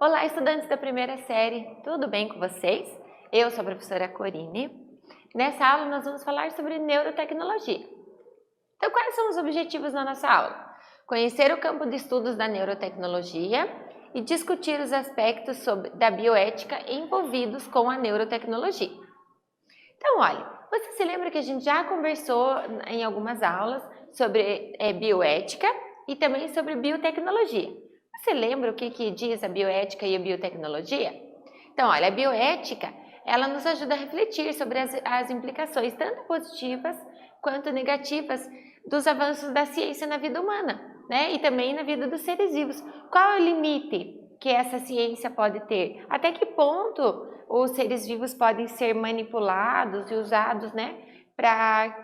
Olá, estudantes da primeira série, tudo bem com vocês? Eu sou a professora Corine. Nessa aula nós vamos falar sobre neurotecnologia. Então, quais são os objetivos da nossa aula? Conhecer o campo de estudos da neurotecnologia e discutir os aspectos da bioética envolvidos com a neurotecnologia. Então, olha, você se lembra que a gente já conversou em algumas aulas sobre bioética e também sobre biotecnologia. Você lembra o que diz a bioética e a biotecnologia? Então, olha, a bioética, ela nos ajuda a refletir sobre as implicações tanto positivas quanto negativas dos avanços da ciência na vida humana, né? E também na vida dos seres vivos. Qual é o limite que essa ciência pode ter? Até que ponto os seres vivos podem ser manipulados e usados, né, para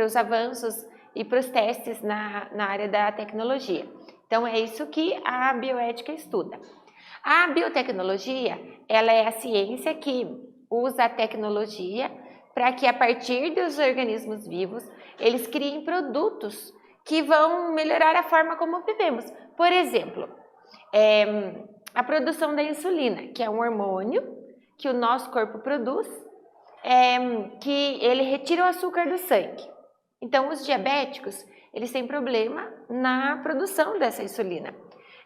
os avanços e para os testes na área da tecnologia? Então, é isso que a bioética estuda. A biotecnologia, ela é a ciência que usa a tecnologia para que, a partir dos organismos vivos, eles criem produtos que vão melhorar a forma como vivemos. Por exemplo, a produção da insulina, que é um hormônio que o nosso corpo produz, que ele retira o açúcar do sangue. Então, os diabéticos, eles têm problema na produção dessa insulina.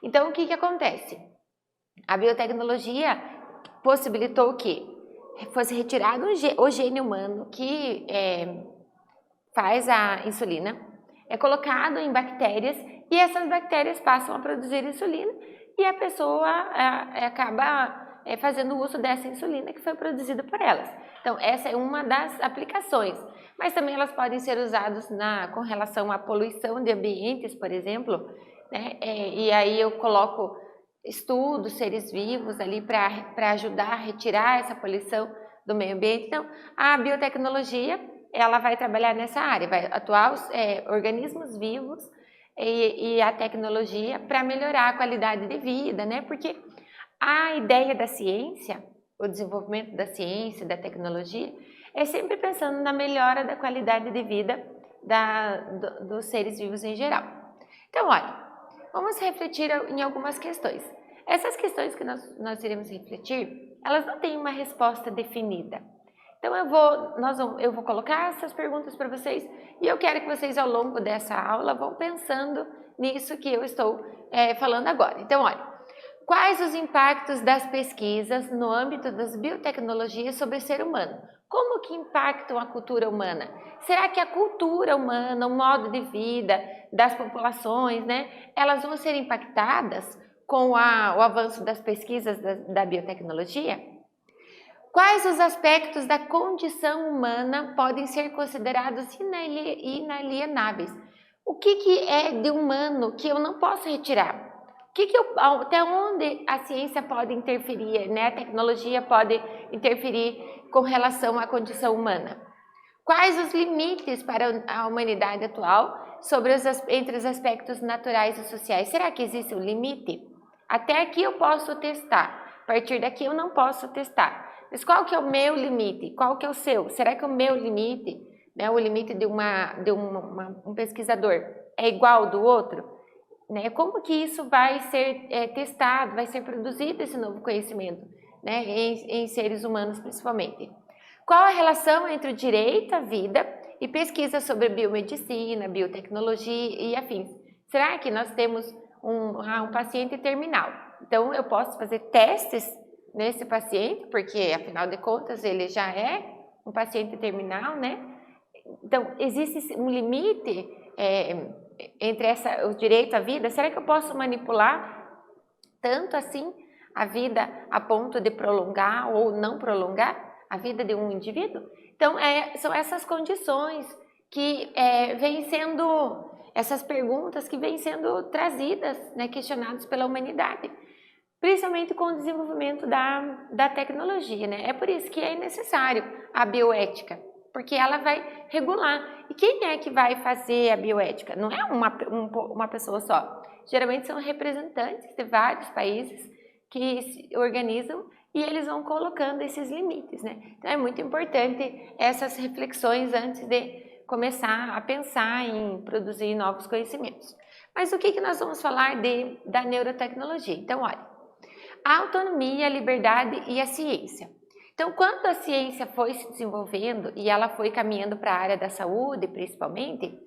Então, o que acontece? A biotecnologia possibilitou que fosse retirado o gene humano que faz a insulina, é colocado em bactérias e essas bactérias passam a produzir insulina e a pessoa acaba fazendo uso dessa insulina que foi produzida por elas. Então, essa é uma das aplicações, mas também elas podem ser usadas com relação à poluição de ambientes, por exemplo, né? E aí eu coloco estudos, seres vivos ali para ajudar a retirar essa poluição do meio ambiente. Então, a biotecnologia, ela vai trabalhar nessa área, vai atuar os organismos vivos e a tecnologia para melhorar a qualidade de vida, né? Porque a ideia da ciência, o desenvolvimento da ciência, da tecnologia, é sempre pensando na melhora da qualidade de vida dos seres vivos em geral. Então, olha, vamos refletir em algumas questões. Essas questões que nós iremos refletir, elas não têm uma resposta definida. Então, eu vou colocar essas perguntas para vocês e eu quero que vocês, ao longo dessa aula, vão pensando nisso que eu estou falando agora. Então, olha, quais os impactos das pesquisas no âmbito das biotecnologias sobre o ser humano? Como que impactam a cultura humana? Será que a cultura humana, o modo de vida das populações, né, elas vão ser impactadas com o avanço das pesquisas da biotecnologia? Quais os aspectos da condição humana podem ser considerados inalienáveis? O que é de humano que eu não posso retirar? Até onde a ciência pode interferir, né? A tecnologia pode interferir com relação à condição humana? Quais os limites para a humanidade atual entre os aspectos naturais e sociais? Será que existe um limite? Até aqui eu posso testar, a partir daqui eu não posso testar. Mas qual que é o meu limite? Qual que é o seu? Será que o meu limite, né, o limite de um pesquisador é igual ao do outro? Né? Como que isso vai ser testado, vai ser produzido esse novo conhecimento, né? em seres humanos principalmente? Qual a relação entre o direito à vida e pesquisa sobre biomedicina, biotecnologia e afins? Será que nós temos um paciente terminal? Então, eu posso fazer testes nesse paciente, porque, afinal de contas, ele já é um paciente terminal, né? Então, existe um limite entre o direito à vida? Será que eu posso manipular tanto assim a vida a ponto de prolongar ou não prolongar a vida de um indivíduo? Então, são essas condições que vêm sendo, essas perguntas que vêm sendo trazidas, né, questionadas pela humanidade, principalmente com o desenvolvimento da tecnologia, né? É por isso que é necessário a bioética, porque ela vai regular. E quem é que vai fazer a bioética? Não é uma pessoa só. Geralmente são representantes de vários países que se organizam e eles vão colocando esses limites, né? Então é muito importante essas reflexões antes de começar a pensar em produzir novos conhecimentos. Mas o que nós vamos falar da neurotecnologia? Então, olha, a autonomia, a liberdade e a ciência. Então, quando a ciência foi se desenvolvendo e ela foi caminhando para a área da saúde, principalmente,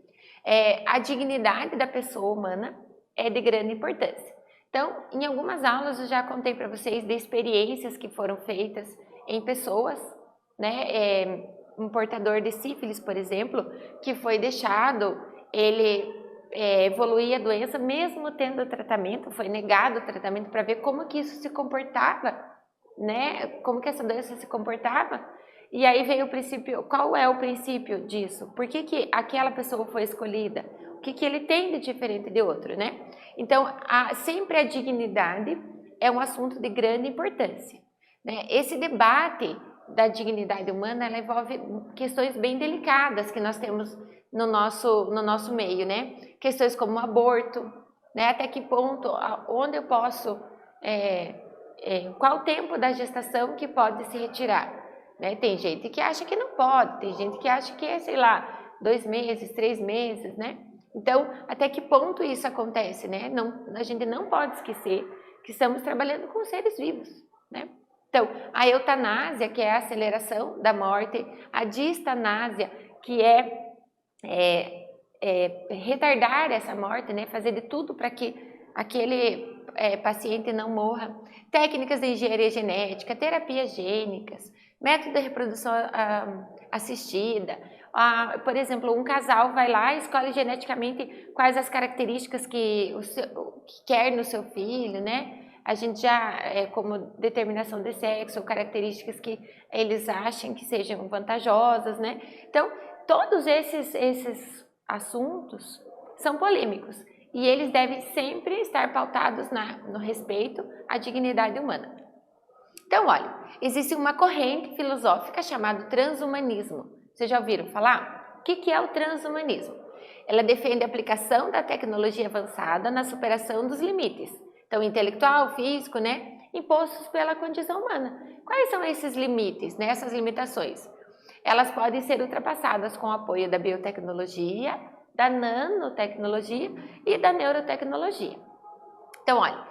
a dignidade da pessoa humana é de grande importância. Então, em algumas aulas eu já contei para vocês de experiências que foram feitas em pessoas, né? Um portador de sífilis, por exemplo, que foi deixado ele evoluir a doença mesmo tendo tratamento, foi negado o tratamento para ver como que isso se comportava, né? Como que essa doença se comportava. E aí veio o princípio, qual é o princípio disso? Por que que aquela pessoa foi escolhida? O que que ele tem de diferente de outro, né? Então, sempre a dignidade é um assunto de grande importância, né? Esse debate da dignidade humana, ela envolve questões bem delicadas que nós temos no nosso meio, né? Questões como o aborto, né? Até que ponto, onde eu posso, qual o tempo da gestação que pode se retirar, né? Tem gente que acha que não pode, tem gente que acha que é, sei lá, 2 meses, 3 meses, né? Então, até que ponto isso acontece, né? A gente não pode esquecer que estamos trabalhando com seres vivos, né? Então, a eutanásia, que é a aceleração da morte, a distanásia, que é retardar essa morte, né? Fazer de tudo para que aquele paciente não morra. Técnicas de engenharia genética, terapias gênicas, método de reprodução assistida. Por exemplo, um casal vai lá e escolhe geneticamente quais as características que quer no seu filho, né? A gente já, como determinação de sexo, ou características que eles achem que sejam vantajosas, né? Então, todos esses assuntos são polêmicos e eles devem sempre estar pautados no respeito à dignidade humana. Então, olha, existe uma corrente filosófica chamada transhumanismo. Vocês já ouviram falar? O que é o transhumanismo? Ela defende a aplicação da tecnologia avançada na superação dos limites, então intelectual, físico, né, impostos pela condição humana. Quais são esses limites, né, essas limitações? Elas podem ser ultrapassadas com o apoio da biotecnologia, da nanotecnologia e da neurotecnologia. Então, olha,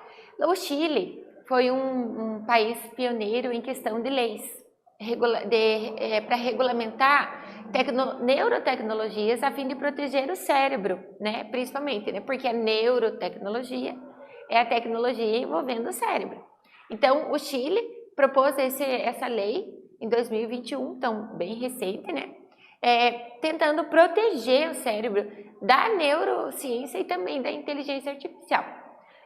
o Chile foi um país pioneiro em questão de leis para regulamentar neurotecnologias a fim de proteger o cérebro, né? Principalmente, né? Porque a neurotecnologia é a tecnologia envolvendo o cérebro. Então, o Chile propôs essa lei em 2021, então bem recente, né? Tentando proteger o cérebro da neurociência e também da inteligência artificial.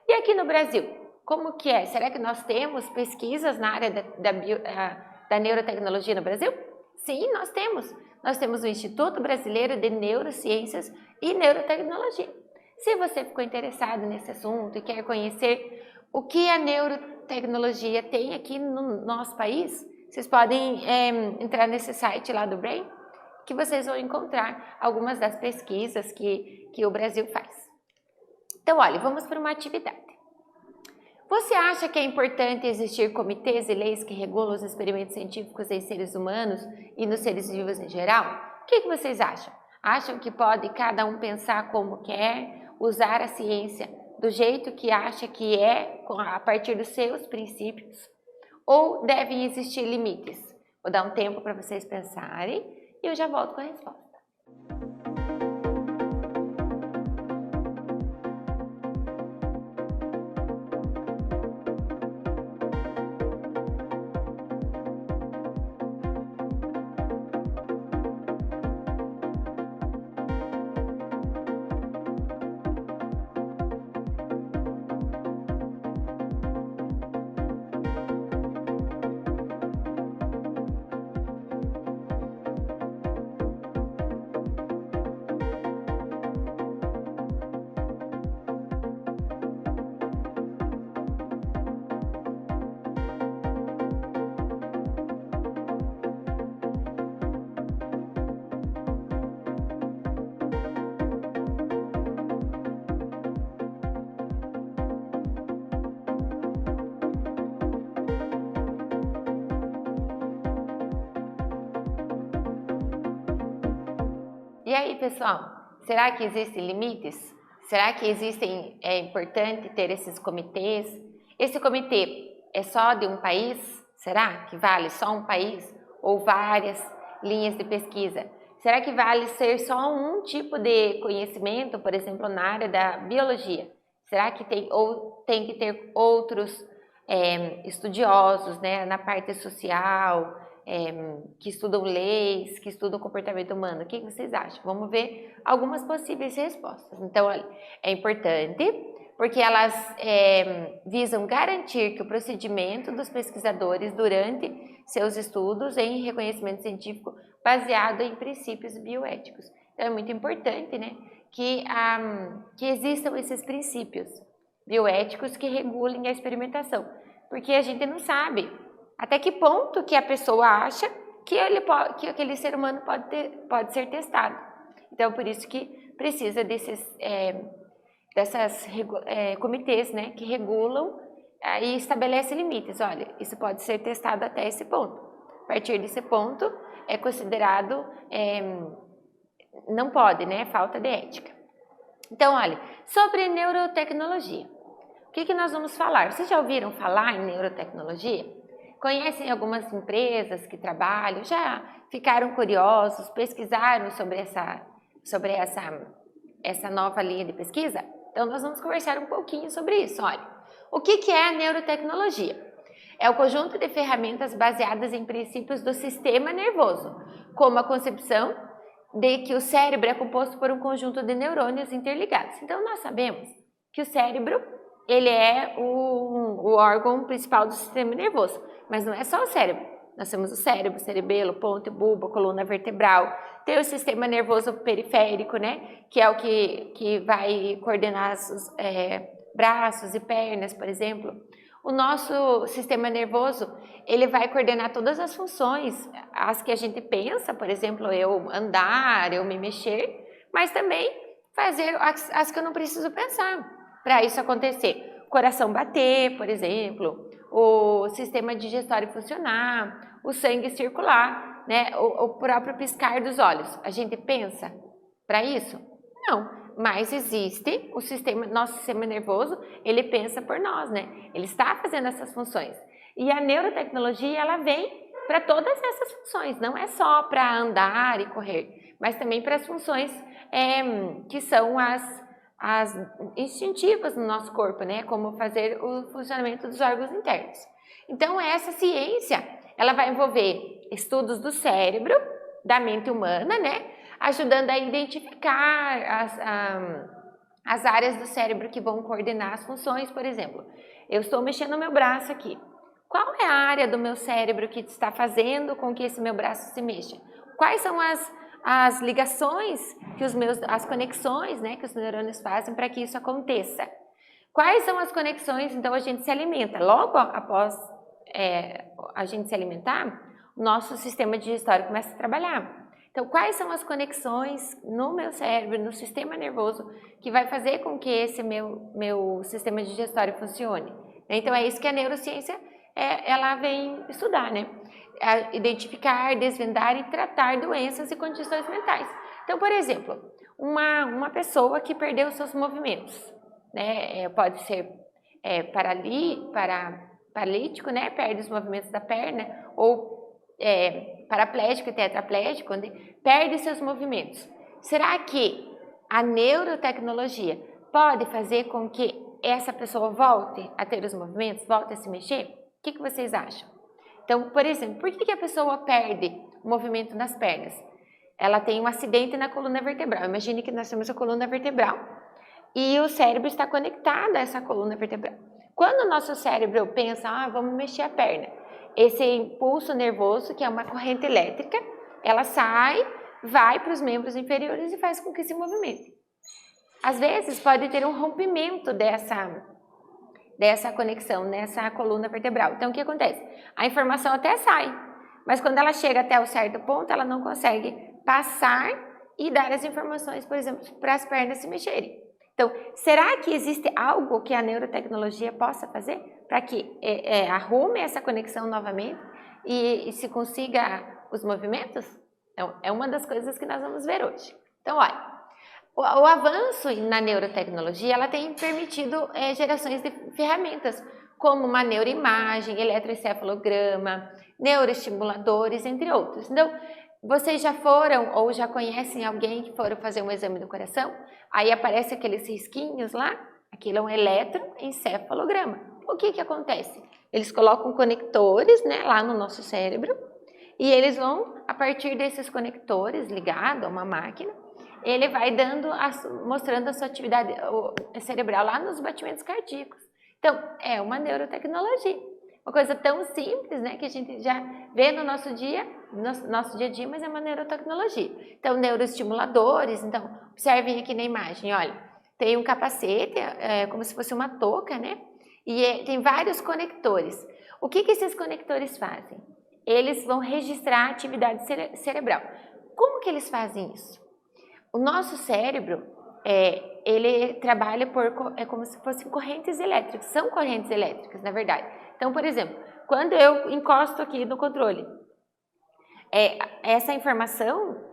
E aqui no Brasil, como que é? Será que nós temos pesquisas na área da neurotecnologia no Brasil? Sim, nós temos. Nós temos o Instituto Brasileiro de Neurociências e Neurotecnologia. Se você ficou interessado nesse assunto e quer conhecer o que a neurotecnologia tem aqui no nosso país, vocês podem entrar nesse site lá do Brain, que vocês vão encontrar algumas das pesquisas que o Brasil faz. Então, olha, vamos para uma atividade. Você acha que é importante existir comitês e leis que regulam os experimentos científicos em seres humanos e nos seres vivos em geral? O que vocês acham? Acham que pode cada um pensar como quer, usar a ciência do jeito que acha que é, a partir dos seus princípios? Ou devem existir limites? Vou dar um tempo para vocês pensarem e eu já volto com a resposta. E aí, pessoal, será que existem limites? Será que é importante ter esses comitês? Esse comitê é só de um país? Será que vale só um país? Ou várias linhas de pesquisa? Será que vale ser só um tipo de conhecimento, por exemplo, na área da biologia? Será que tem que ter outros estudiosos, né, na parte social, que estudam leis, que estudam comportamento humano? O que vocês acham? Vamos ver algumas possíveis respostas. Então, olha, é importante porque elas visam garantir que o procedimento dos pesquisadores durante seus estudos em reconhecimento científico baseado em princípios bioéticos. Então, é muito importante, né, que existam esses princípios bioéticos que regulem a experimentação, porque a gente não sabe até que ponto que a pessoa acha que aquele ser humano pode ser testado. Então, por isso que precisa desses comitês, né, que regulam e estabelecem limites. Olha, isso pode ser testado até esse ponto. A partir desse ponto, é considerado, não pode, né, falta de ética. Então, olha, sobre neurotecnologia. O que nós vamos falar? Vocês já ouviram falar em neurotecnologia? Conhecem algumas empresas que trabalham? Já ficaram curiosos? Pesquisaram sobre essa nova linha de pesquisa? Então, nós vamos conversar um pouquinho sobre isso. Olha, o que é a neurotecnologia? É o conjunto de ferramentas baseadas em princípios do sistema nervoso, como a concepção de que o cérebro é composto por um conjunto de neurônios interligados. Então, nós sabemos que o cérebro, ele é o órgão principal do sistema nervoso, mas não é só o cérebro. Nós temos o cérebro, cerebelo, ponte, bulbo, coluna vertebral, tem o sistema nervoso periférico, né, que é o que vai coordenar os braços e pernas, por exemplo. O nosso sistema nervoso, ele vai coordenar todas as funções, as que a gente pensa, por exemplo, eu andar, eu me mexer, mas também fazer as que eu não preciso pensar para isso acontecer. O coração bater, por exemplo, o sistema digestório funcionar, o sangue circular, né? O próprio piscar dos olhos. A gente pensa para isso? Não, mas existe nosso sistema nervoso, ele pensa por nós, né? Ele está fazendo essas funções. E a neurotecnologia, ela vem para todas essas funções, não é só para andar e correr, mas também para as funções que são as instintivas no nosso corpo, né? Como fazer o funcionamento dos órgãos internos. Então, essa ciência, ela vai envolver estudos do cérebro, da mente humana, né? Ajudando a identificar as áreas do cérebro que vão coordenar as funções. Por exemplo, eu estou mexendo o meu braço aqui. Qual é a área do meu cérebro que está fazendo com que esse meu braço se mexa? Quais são as ligações, as conexões, né, que os neurônios fazem para que isso aconteça? Quais são as conexões? Então, a gente se alimenta. Logo após a gente se alimentar, o nosso sistema digestório começa a trabalhar. Então, quais são as conexões no meu cérebro, no sistema nervoso, que vai fazer com que esse meu sistema digestório funcione? Então, é isso que a neurociência ela vem estudar, né? Identificar, desvendar e tratar doenças e condições mentais. Então, por exemplo, uma pessoa que perdeu seus movimentos, né? Pode ser paralítico, né? Perde os movimentos da perna, ou paraplégico e tetraplégico, onde perde seus movimentos. Será que a neurotecnologia pode fazer com que essa pessoa volte a ter os movimentos, volte a se mexer? O que vocês acham? Então, por exemplo, por que a pessoa perde o movimento nas pernas? Ela tem um acidente na coluna vertebral. Imagine que nós temos a coluna vertebral e o cérebro está conectado a essa coluna vertebral. Quando o nosso cérebro pensa, vamos mexer a perna, esse impulso nervoso, que é uma corrente elétrica, ela vai para os membros inferiores e faz com que se movimente. Às vezes pode ter um rompimento dessa conexão, nessa coluna vertebral. Então, o que acontece? A informação até sai, mas quando ela chega até o certo ponto, ela não consegue passar e dar as informações, por exemplo, para as pernas se mexerem. Então, será que existe algo que a neurotecnologia possa fazer para que arrume essa conexão novamente e se consiga os movimentos? Então, é uma das coisas que nós vamos ver hoje. Então, olha, o avanço na neurotecnologia, ela tem permitido gerações de ferramentas, como uma neuroimagem, eletroencefalograma, neuroestimuladores, entre outros. Então, vocês já foram ou já conhecem alguém que foram fazer um exame do coração? Aí aparece aqueles risquinhos lá, aquilo é um eletroencefalograma. O que que acontece? Eles colocam conectores, né, lá no nosso cérebro e eles vão, a partir desses conectores ligados a uma máquina, ele vai mostrando a sua atividade cerebral lá nos batimentos cardíacos. Então, é uma neurotecnologia. Uma coisa tão simples, né, que a gente já vê no nosso dia a dia, mas é uma neurotecnologia. Então, neuroestimuladores, então, observem aqui na imagem, olha, tem um capacete, como se fosse uma touca, né, e tem vários conectores. O que que esses conectores fazem? Eles vão registrar a atividade cerebral. Como que eles fazem isso? O nosso cérebro, ele trabalha como se fossem correntes elétricas, são correntes elétricas, na verdade. Então, por exemplo, quando eu encosto aqui no controle, essa informação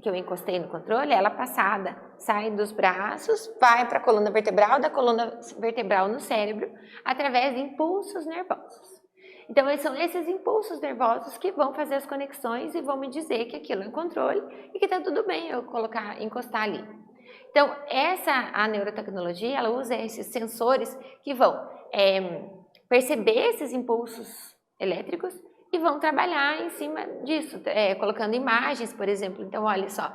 que eu encostei no controle, ela passada, sai dos braços, vai para a coluna vertebral, da coluna vertebral no cérebro, através de impulsos nervosos. Então, são esses impulsos nervosos que vão fazer as conexões e vão me dizer que aquilo é um controle e que está tudo bem eu encostar ali. Então, a neurotecnologia, ela usa esses sensores que vão perceber esses impulsos elétricos e vão trabalhar em cima disso, colocando imagens, por exemplo. Então, olha só,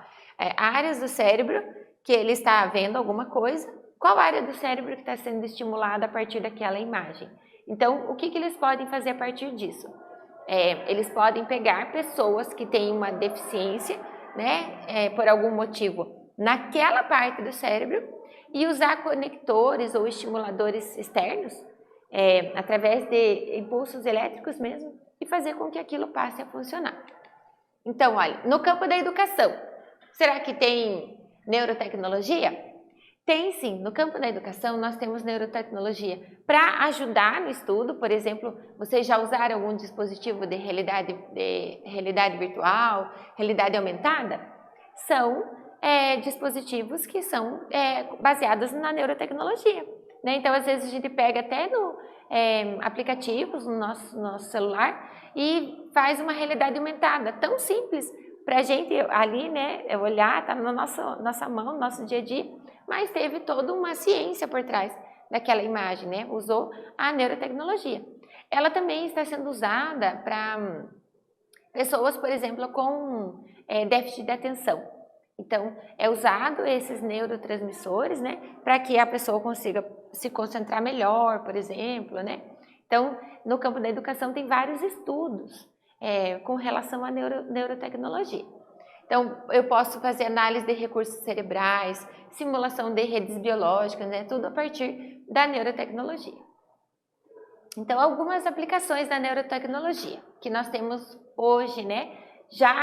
áreas do cérebro que ele está vendo alguma coisa, qual área do cérebro que está sendo estimulada a partir daquela imagem? Então, o que que eles podem fazer a partir disso? Eles podem pegar pessoas que têm uma deficiência, né, por algum motivo, naquela parte do cérebro e usar conectores ou estimuladores externos, através de impulsos elétricos mesmo, e fazer com que aquilo passe a funcionar. Então, olha, no campo da educação, será que tem neurotecnologia? Tem sim, no campo da educação nós temos neurotecnologia para ajudar no estudo, por exemplo, vocês já usaram algum dispositivo de realidade virtual, realidade aumentada? São dispositivos que são baseados na neurotecnologia, né? Então, às vezes a gente pega até aplicativos no nosso celular e faz uma realidade aumentada, tão simples, para a gente ali, né, olhar, tá na nossa mão, no nosso dia a dia, mas teve toda uma ciência por trás daquela imagem, né? Usou a neurotecnologia. Ela também está sendo usada para pessoas, por exemplo, com déficit de atenção. Então, é usado esses neurotransmissores, né, para que a pessoa consiga se concentrar melhor, por exemplo, né? Então, no campo da educação tem vários estudos com relação à neurotecnologia. Então, eu posso fazer análise de recursos cerebrais, simulação de redes biológicas, né? Tudo a partir da neurotecnologia. Então, algumas aplicações da neurotecnologia que nós temos hoje, né? Já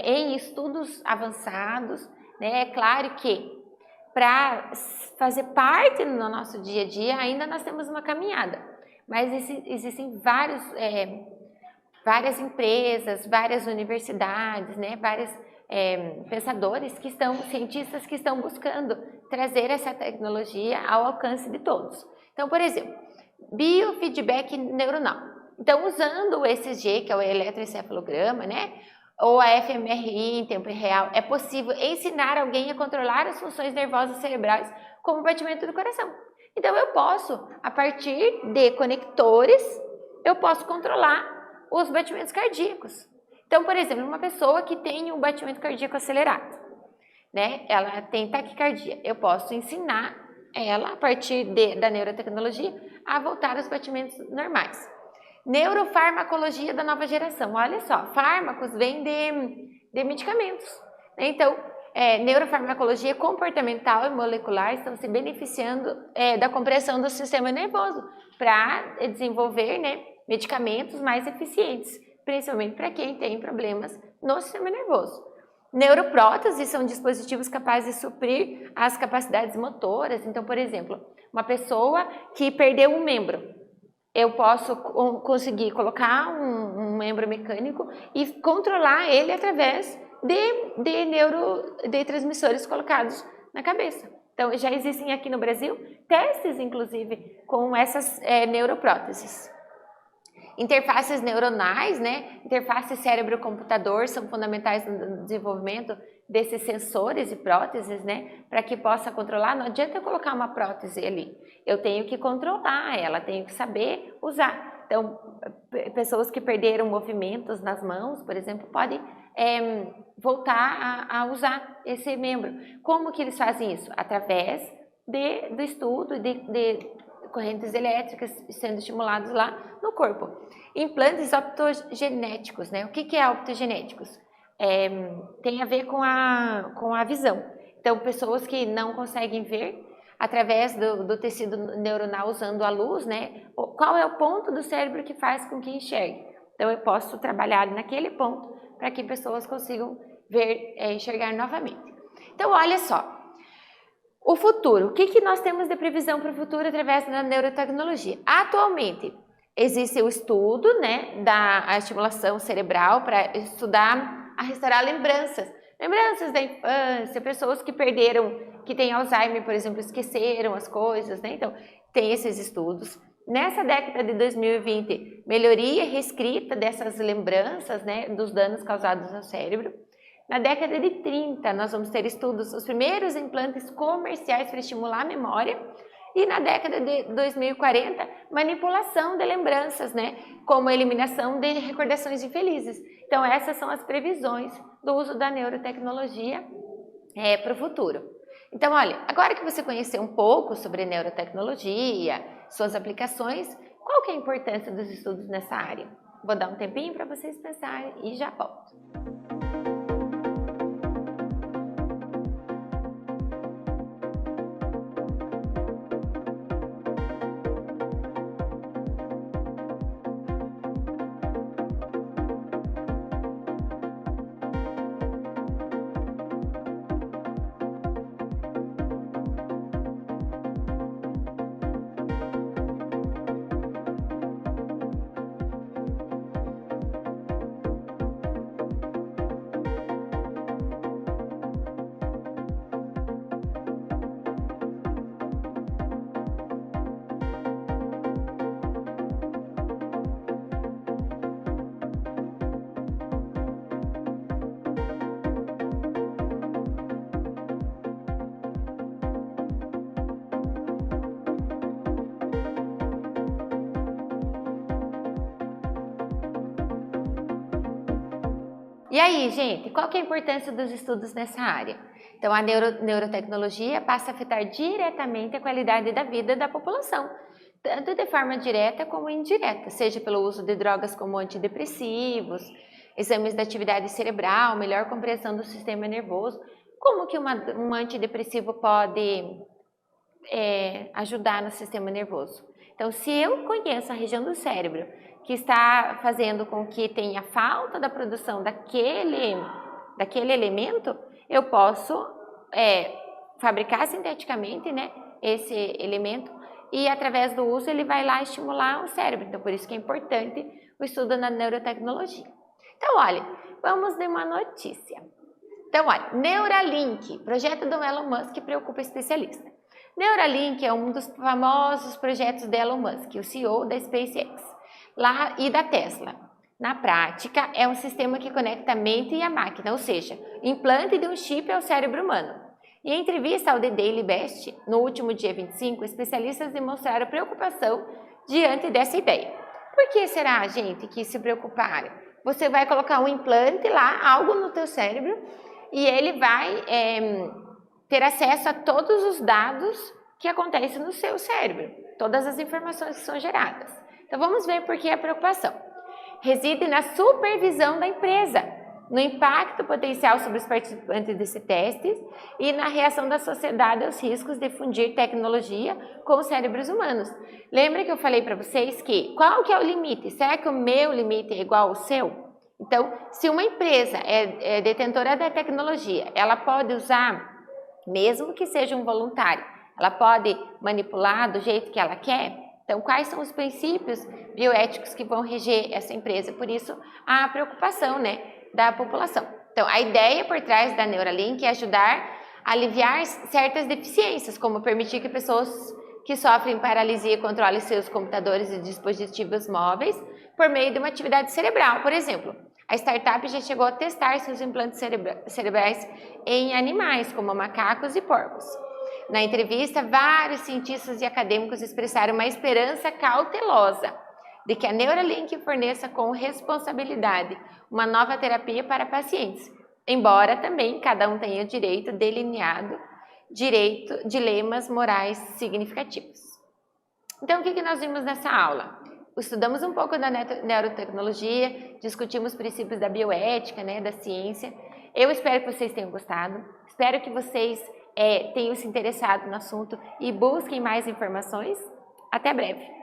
em estudos avançados, né? É claro que para fazer parte no nosso dia a dia ainda nós temos uma caminhada, mas existem várias empresas, várias universidades, né? Vários pensadores cientistas que estão buscando trazer essa tecnologia ao alcance de todos. Então, por exemplo, biofeedback neuronal. Então, usando o ECG, que é o eletroencefalograma, né, ou a fMRI em tempo real, é possível ensinar alguém a controlar as funções nervosas cerebrais, como o batimento do coração. Então, eu posso, a partir de conectores, eu posso controlar os batimentos cardíacos. Então, por exemplo, uma pessoa que tem um batimento cardíaco acelerado, né, ela tem taquicardia, eu posso ensinar ela, a partir da neurotecnologia, a voltar aos batimentos normais. Neurofarmacologia da nova geração, olha só, fármacos vêm de medicamentos, né? Então, neurofarmacologia comportamental e molecular estão se beneficiando da compressão do sistema nervoso para desenvolver, né, medicamentos mais eficientes, principalmente para quem tem problemas no sistema nervoso. Neuropróteses são dispositivos capazes de suprir as capacidades motoras. Então, por exemplo, uma pessoa que perdeu um membro, eu posso conseguir colocar um membro mecânico e controlar ele através de transmissores colocados na cabeça. Então, já existem aqui no Brasil testes, inclusive, com essas neuropróteses. Interfaces neuronais, né? Interface cérebro-computador são fundamentais no desenvolvimento desses sensores e próteses, né? Para que possa controlar. Não adianta eu colocar uma prótese ali, eu tenho que controlar ela, tenho que saber usar. Então, pessoas que perderam movimentos nas mãos, por exemplo, podem voltar a usar esse membro. Como que eles fazem isso? Através do estudo de correntes elétricas sendo estimulados lá no corpo. Implantes optogenéticos, né? O que é optogenéticos? Tem a ver com a visão. Então, pessoas que não conseguem ver, através do tecido neuronal usando a luz, né? Qual é o ponto do cérebro que faz com que enxergue? Então, eu posso trabalhar naquele ponto para que pessoas consigam ver, enxergar novamente. Então, olha só. O futuro, o que nós temos de previsão para o futuro através da neurotecnologia? Atualmente, existe o estudo, né, da estimulação cerebral para estudar, a restaurar lembranças da infância, pessoas que perderam, que têm Alzheimer, por exemplo, esqueceram as coisas, né? Então, tem esses estudos. Nessa década de 2020, melhoria reescrita dessas lembranças, né, dos danos causados ao cérebro. Na década de 30, nós vamos ter estudos, os primeiros implantes comerciais para estimular a memória. E na década de 2040, manipulação de lembranças, né? Como a eliminação de recordações infelizes. Então, essas são as previsões do uso da neurotecnologia para o futuro. Então, olha, agora que você conheceu um pouco sobre neurotecnologia, suas aplicações, qual que é a importância dos estudos nessa área? Vou dar um tempinho para vocês pensarem e já volto. E aí, gente, qual que é a importância dos estudos nessa área? Então, a neurotecnologia passa a afetar diretamente a qualidade da vida da população, tanto de forma direta como indireta, seja pelo uso de drogas como antidepressivos, exames da atividade cerebral, melhor compreensão do sistema nervoso. Como que um antidepressivo pode ajudar no sistema nervoso? Então, se eu conheço a região do cérebro que está fazendo com que tenha falta da produção daquele elemento, eu posso fabricar sinteticamente, né, esse elemento e através do uso ele vai lá estimular o cérebro. Então, por isso que é importante o estudo na neurotecnologia. Então, olha, vamos de uma notícia. Então, olha, Neuralink, projeto do Elon Musk que preocupa especialista. Neuralink é um dos famosos projetos de Elon Musk, o CEO da SpaceX e da Tesla. Na prática, é um sistema que conecta a mente e a máquina, ou seja, implante de um chip ao cérebro humano. Em entrevista ao The Daily Beast, no último dia 25, especialistas demonstraram preocupação diante dessa ideia. Por que será, gente, que se preocuparam? Você vai colocar um implante lá, algo no teu cérebro, e ele vai ter acesso a todos os dados que acontecem no seu cérebro, todas as informações que são geradas. Então, vamos ver por que a preocupação. Reside na supervisão da empresa, no impacto potencial sobre os participantes desse teste e na reação da sociedade aos riscos de fundir tecnologia com os cérebros humanos. Lembra que eu falei para vocês que qual que é o limite? Será que o meu limite é igual ao seu? Então, se uma empresa é detentora da tecnologia, ela pode usar, mesmo que seja um voluntário, ela pode manipular do jeito que ela quer. Então, quais são os princípios bioéticos que vão reger essa empresa? Por isso, a preocupação, né, da população. Então, a ideia por trás da Neuralink é ajudar aliviar certas deficiências, como permitir que pessoas que sofrem paralisia controlem seus computadores e dispositivos móveis por meio de uma atividade cerebral. Por exemplo, a startup já chegou a testar seus implantes cerebrais em animais, como macacos e porcos. Na entrevista, vários cientistas e acadêmicos expressaram uma esperança cautelosa de que a Neuralink forneça com responsabilidade uma nova terapia para pacientes, embora também cada um tenha o direito delineado, dilemas morais significativos. Então, o que nós vimos nessa aula? Estudamos um pouco da neurotecnologia, discutimos princípios da bioética, da ciência. Eu espero que vocês tenham gostado, espero que vocês tenham se interessado no assunto e busquem mais informações. Até breve!